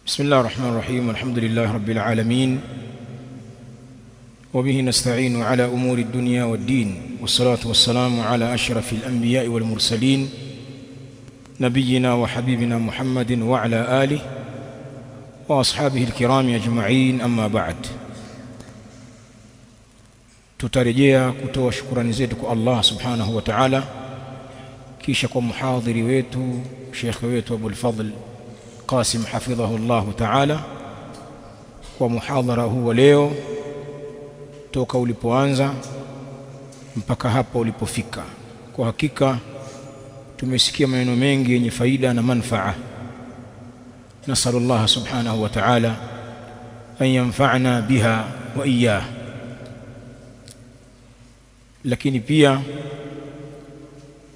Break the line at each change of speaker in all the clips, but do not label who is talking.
بسم الله الرحمن الرحيم. الحمد لله رب العالمين، وبه نستعين على أمور الدنيا والدين، والصلاة والسلام على أشرف الأنبياء والمرسلين نبينا وحبيبنا محمد وعلى آله وأصحابه الكرام أجمعين. أما بعد، tutarejea kutoa shukrani zetu kwa Allah subhanahu wa ta'ala, kisha kwa muhadhiri wetu Sheikh wetu Abu al-Fadl Qasim hafidhahu Allah ta'ala kwa muhadhara huu leo, toka ulipoanza mpaka hapa ulipofika. Kwa hakika tumesikia maneno mengi yenye faida na manfaa. Nasallallahu subhanahu wa ta'ala an yanfa'na biha wa iyyah. Lakini pia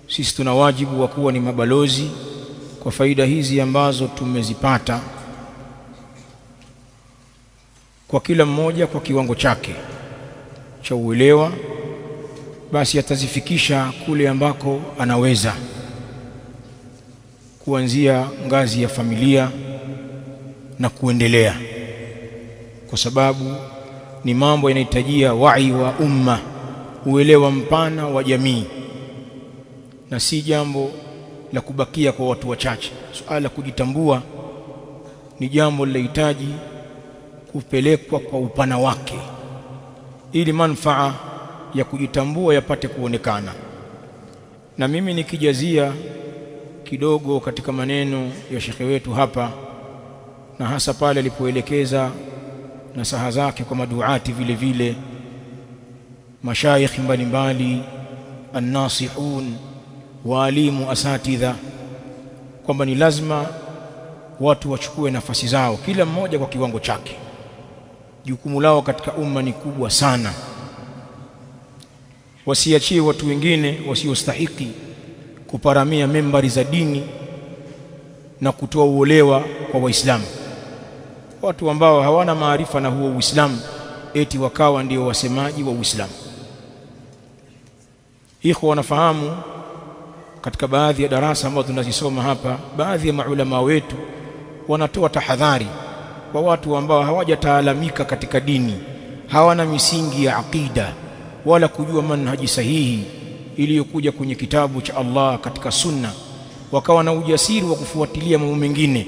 sisi tuna wajibu wa kuwa ni mabalozi kwa faida hizi ambazo tumezipata, kwa kila mmoja kwa kiwango chake cha uelewa, basi atazifikisha kule ambako anaweza, kuanzia ngazi ya familia na kuendelea, kwa sababu ni mambo yanahitajia wai wa umma, uelewa mpana wa jamii, na si jambo la kubakia kwa watu wachache. Suala la kujitambua ni jambo linahitaji kupelekwa kwa upana wake, ili manufaa ya kujitambua yapate kuonekana. Na mimi nikijazia kidogo katika maneno ya shekhe wetu hapa, na hasa pale alipoelekeza nasaha zake kwa maduati, vile vile mashaikh mbalimbali, an-nasihun, walimu, asatidha, kwamba ni lazima watu wachukue nafasi zao, kila mmoja kwa kiwango chake. Jukumu lao katika umma ni kubwa sana. Wasiachie watu wengine wasiostahiki kuparamia membari za dini na kutoa uolewa kwa Waislamu, watu ambao hawana maarifa na huo Uislamu, eti wakawa ndio wasemaji wa Uislamu. Ikhwa wanafahamu, katika baadhi ya darasa ambazo tunazisoma hapa, baadhi ya maulama wetu wanatoa tahadhari kwa watu ambao hawajataalamika katika dini, hawana misingi ya aqida wala kujua manhaji sahihi iliyokuja kwenye kitabu cha Allah katika sunna, wakawa na ujasiri wa kufuatilia mambo mengine.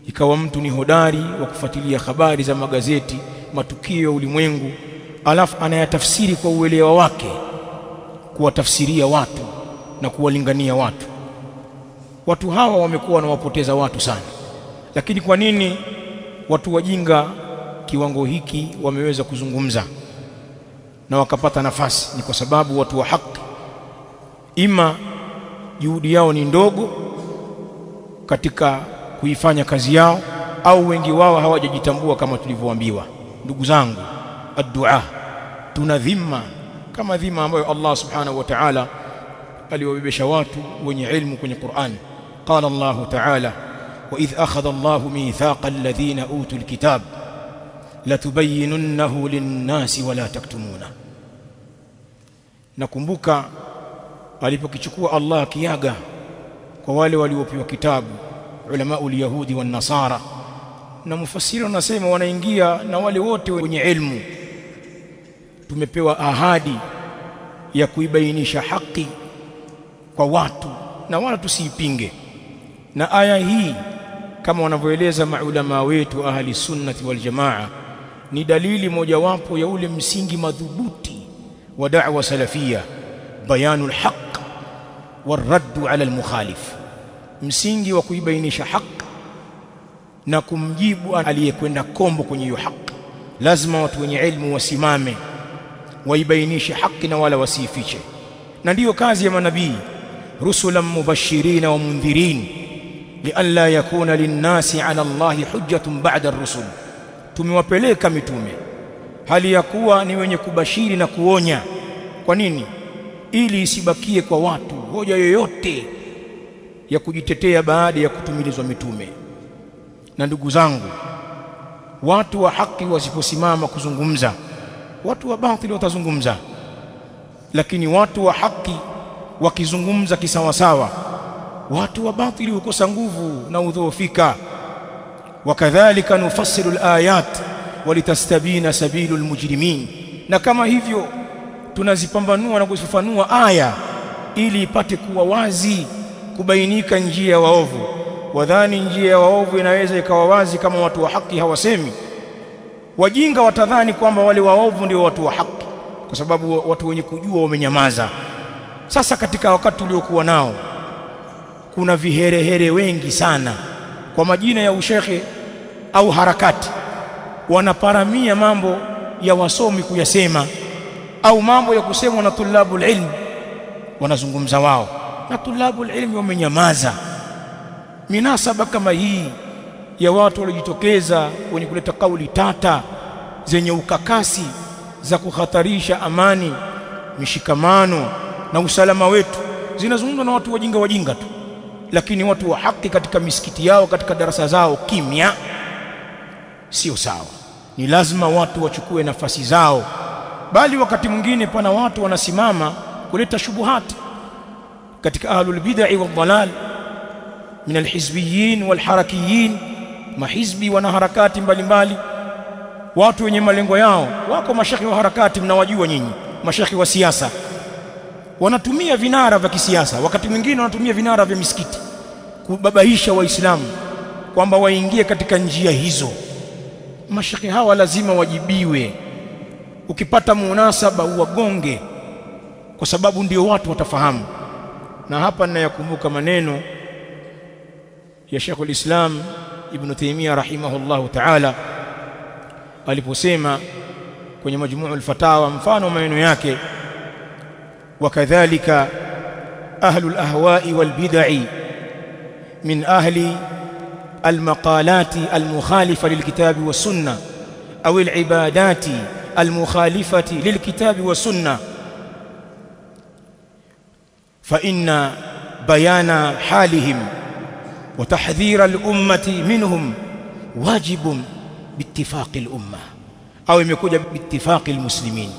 Ikawa mtu ni hodari wa kufuatilia habari za magazeti, matukio ya ulimwengu, alafu anayatafsiri kwa uelewa wake, kuwatafsiria watu na kuwalingania watu. Watu hawa wamekuwa wanawapoteza watu sana. Lakini kwa nini watu wajinga kiwango hiki wameweza kuzungumza na wakapata nafasi? Ni kwa sababu watu wa haki, ima juhudi yao ni ndogo katika kuifanya kazi yao, au wengi wao hawajajitambua kama tulivyoambiwa. Ndugu zangu, ad-du'a tuna dhima kama dhima ambayo Allah subhanahu wa ta'ala aliwabebesha watu wenye ilmu kwenye Qur'an. Qala Allah ta'ala: wa idh akhadha Allahu mithaqa alladhina utul kitab latubayyinunnahu lin-nasi wa la taktumuna. Nakumbuka alipokichukua Allah kiaga kwa wale waliopewa kitabu, ulama ul-yahudi wan nasara, na mufassiri wanasema wanaingia na wale wote wenye ilmu. Tumepewa ahadi ya kuibainisha haki kwa watu na wala tusiipinge. Na aya hii, kama wanavyoeleza maulama wetu ahli sunnati wal jamaa, ni dalili mojawapo ya ule msingi madhubuti wa da'wa salafia, bayanul haqq warraddu ala almukhalif, msingi wa kuibainisha haki na kumjibu aliyekwenda kombo kwenye hiyo haki. Lazima watu wenye ilmu wasimame waibainishe haki na wala wasifiche, na ndiyo kazi ya manabii. Rusulan mubashirin wa mundhirin lialla yakuna linnasi ala Allahi hujjatun ba'da ar-rusul. Tumewapeleka mitume hali ya kuwa ni wenye kubashiri na kuonya. Kwa nini? Ili isibakie kwa watu hoja yoyote ya kujitetea baada ya kutumilizwa mitume. Na ndugu zangu, watu wa haki wasiposimama kuzungumza, watu wa batili watazungumza. Lakini watu wa haki wakizungumza kisawasawa, watu wa batili hukosa nguvu na udhoofika. wakadhalika nufassilu alayat walitastabina sabilul mujrimin, na kama hivyo tunazipambanua na kuzifafanua aya ili ipate kuwa wazi, kubainika njia ya waovu. Wadhani njia ya waovu inaweza ikawa wazi kama watu wa haki hawasemi. Wajinga watadhani kwamba wale waovu ndio watu wa haki kwa sababu watu wenye kujua wamenyamaza. Sasa katika wakati uliokuwa nao kuna viherehere wengi sana kwa majina ya ushekhe au harakati, wanaparamia mambo ya wasomi kuyasema au mambo ya kusemwa na tulabul ilm, wanazungumza wao na tulabul ilm wamenyamaza. Minasaba kama hii ya watu waliojitokeza wenye kuleta kauli tata zenye ukakasi za kuhatarisha amani, mishikamano na usalama wetu, zinazungumzwa na watu wajinga tu, lakini watu wa haki katika misikiti yao, katika darasa zao kimya. Sio sawa. Ni lazima watu wachukue nafasi zao, bali wakati mwingine pana watu wanasimama kuleta shubuhati katika ahlul bid'ah wal dhalal min alhizbiyin wal harakiyin, mahizbi wana harakati mbalimbali, watu wenye malengo yao. Wako mashekhi wa harakati, mnawajua nyinyi, mashekhi wa siasa, wanatumia vinara vya kisiasa, wakati mwingine wanatumia vinara vya misikiti kubabaisha waislamu kwamba waingie katika njia hizo. Mashekhi hawa lazima wajibiwe, ukipata munasaba uwagonge, kwa sababu ndio watu watafahamu. Na hapa ninayakumbuka maneno ya Sheikhul Islam Ibn Taymiyyah rahimahullahu ta'ala aliposema kwenye Majmu'ul Fatawa, mfano maneno yake: wakadhalika ahlul ahwa'i wal bid'i min ahli المقالات المخالفة للكتاب والسنة أو العبادات المخالفة للكتاب والسنة، فإن بيان حالهم وتحذير الأمة منهم واجب باتفاق الأمة أو يمكوجة باتفاق المسلمين.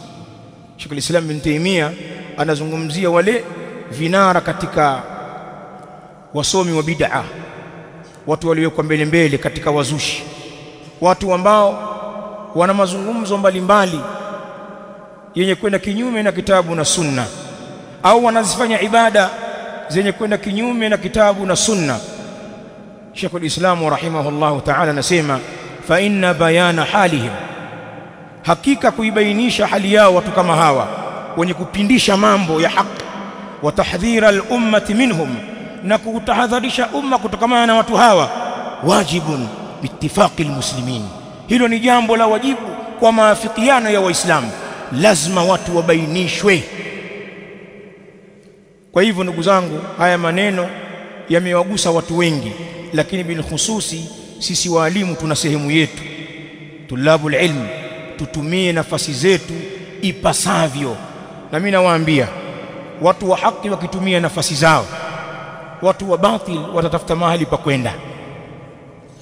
شيخ الإسلام ابن تيمية anazungumzia wale vinara katika wasomi wa bid'a, watu waliowekwa mbele katika wazushi, watu ambao wana mazungumzo mbalimbali yenye kwenda kinyume na kitabu na sunna, au wanazifanya ibada zenye kwenda kinyume na kitabu na sunna. Sheikhul Islam rahimahullahu ta'ala anasema fa inna bayana halihim, hakika kuibainisha hali yao watu kama hawa wenye kupindisha mambo ya haki, wa tahdhira al-ummati minhum, na kutahadharisha umma kutokamana na watu hawa, wajibun biittifaqi almuslimin, hilo ni jambo la wajibu kwa maafikiano ya Waislamu, lazima watu wabainishwe. Kwa hivyo ndugu zangu, haya maneno yamewagusa watu wengi, lakini bil khususi sisi walimu tuna sehemu yetu. Tulabul ilm, tutumie nafasi zetu ipasavyo. Na mimi nawaambia watu wa haki wakitumia nafasi zao, watu wa batil watatafuta mahali pa kwenda,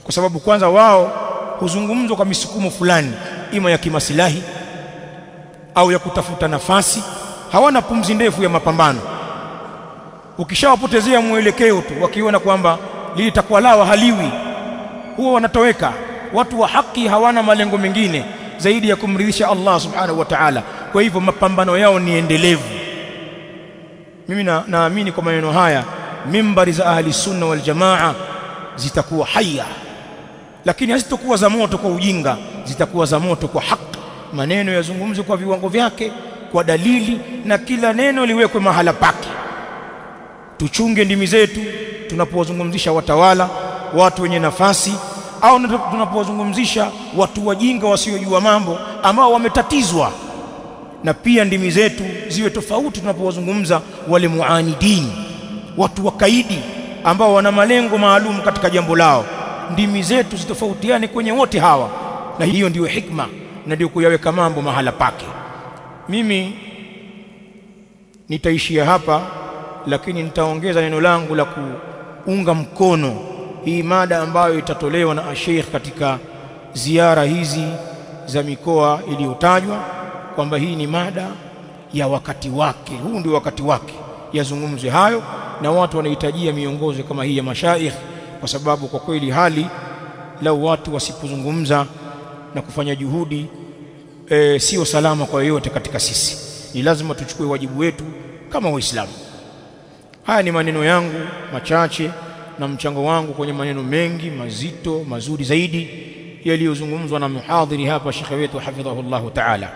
kwa sababu kwanza wao huzungumzwa kwa misukumo fulani, ima ya kimasilahi au ya kutafuta nafasi. Hawana pumzi ndefu ya mapambano. Ukishawapotezea mwelekeo tu, wakiona kwamba litakuwa lao haliwi, huwa wanatoweka. Watu wa haki hawana malengo mengine zaidi ya kumridhisha Allah subhanahu wa ta'ala. Kwa hivyo mapambano yao ni endelevu. Mimi naamini kwa maneno haya mimbari za ahli sunna wal jamaa zitakuwa haya, lakini hazitakuwa za moto kwa ujinga, zitakuwa za moto kwa haki. Maneno yazungumzwe kwa viwango vyake, kwa dalili, na kila neno liwekwe mahala pake. Tuchunge ndimi zetu tunapowazungumzisha watawala, watu wenye nafasi, au tunapowazungumzisha watu wajinga wasiojua mambo ambao wametatizwa. Na pia ndimi zetu ziwe tofauti tunapowazungumza wale muanidin, watu wakaidi ambao wana malengo maalum katika jambo lao. Ndimi zetu zitofautiane kwenye wote hawa, na hiyo ndiyo hikma na ndio kuyaweka mambo mahala pake. Mimi nitaishia hapa, lakini nitaongeza neno langu la kuunga mkono hii mada ambayo itatolewa na Sheikh katika ziara hizi za mikoa iliyotajwa, kwamba hii ni mada ya wakati wake. Huu ndio wakati wake yazungumzwe hayo, na watu wanahitajia miongozo kama hii ya mashaikh, kwa sababu kwa kweli hali lau watu wasipozungumza na kufanya juhudi sio salama kwa yoyote katika sisi. Ni lazima tuchukue wajibu wetu kama Waislamu. Haya ni maneno yangu machache na mchango wangu kwenye maneno mengi mazito mazuri zaidi yaliyozungumzwa na muhadhiri hapa, shekhe wetu hafidhahullahu ta'ala.